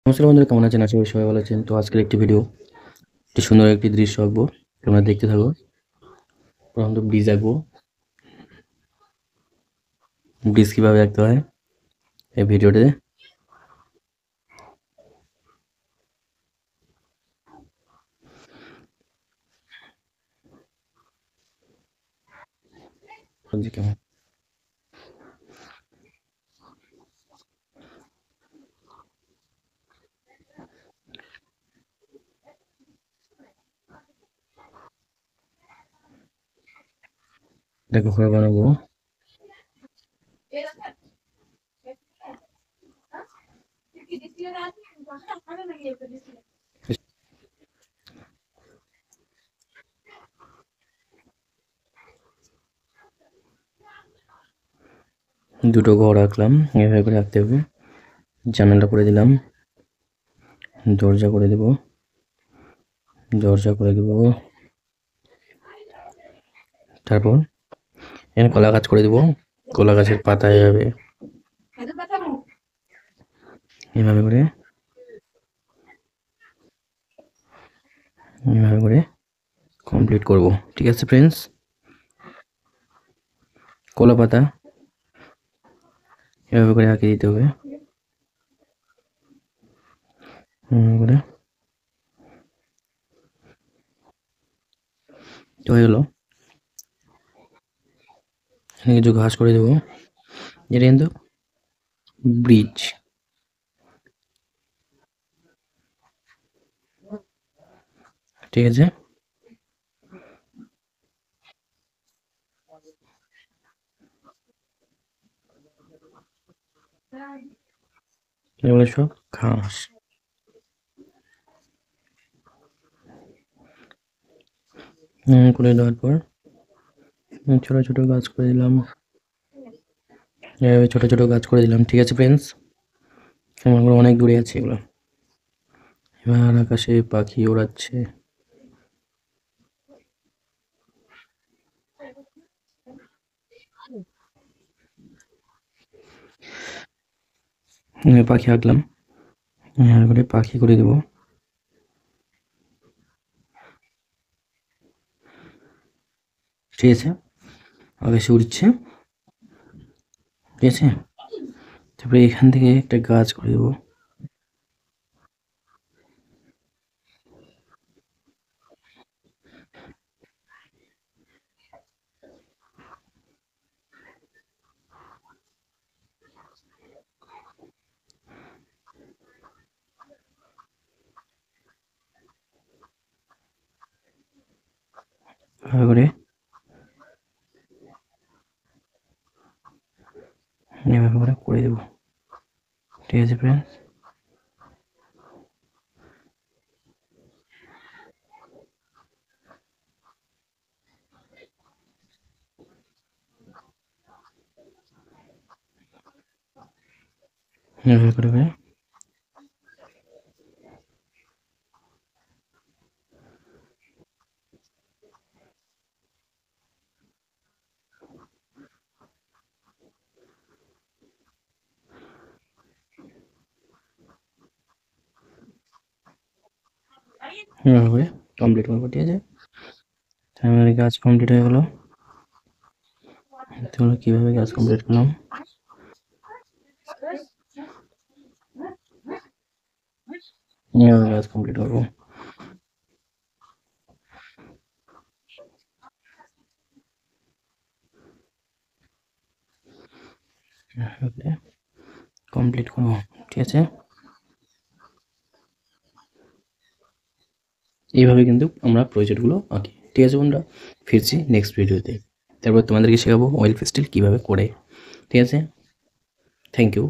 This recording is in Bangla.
নমস্কার বন্ধুরা, কেমন আছেন? আশা করি সবাই ভালো আছেন। তো আজকের একটি ভিডিও, একটি সুন্দর একটি দৃশ্য আঁকবো, তোমরা দেখতে থাকো। প্রথমত ব্রিজ আঁকবো। ব্রিজ কীভাবে আঁকতে হয় এই ভিডিওতে কেমন দেখো করে বানাবো। দুটো ঘর আঁকলাম, এভাবে করে আঁকতে হবে। জানালা করে দিলাম, দরজা করে দেব, তারপর এখানে কলা গাছ করে দেবো। কলা গাছের পাতা এভাবে করে কমপ্লিট করব। ঠিক আছে ফ্রেন্ডস, কলা পাতা এভাবে করে আঁকে দিতে হবে। করে তো হয়ে গেল। এখানে কিছু ঘাস করে দেবো, এটা কিন্তু ব্রিজ। ঠিক আছে, এগুলো সব ঘাস। করে দেওয়ার পর ছোট ছোট গাছ করে দিলাম, এভাবে ছোট ছোট গাছ করে দিলাম। ঠিক আছে ফ্রেন্ডস, আমার অনেক দূরে আছে এগুলো। এবার আকাশে পাখি ওড়াচ্ছে। পাখি আঁকলাম, করে পাখি করে দেবো। ঠিক আছে, আকাশে উড়ছে। ঠিক আছে, তারপরে এখান থেকে একটা গাছ করে দেবো। করে এভাবে করে দেবো। ঠিক আছে ফ্রেন্ডস, এভাবে করে এভাবে কমপ্লিট করবো। ঠিক আছে, আমার গাছ কমপ্লিট হয়ে গেলো। তোমরা কীভাবে গাছ কমপ্লিট করলাম, গাছ কমপ্লিট করবো। কমপ্লিট করবো। ঠিক আছে, এইভাবে কিন্তু আমরা প্রজেক্টগুলো আঁকি। ঠিক আছে বন্ধুরা, ফিরছি নেক্সট ভিডিওতে। তারপর তোমাদেরকে শেখাবো অয়েল পেস্টেল কীভাবে করে। ঠিক আছে, থ্যাংক ইউ।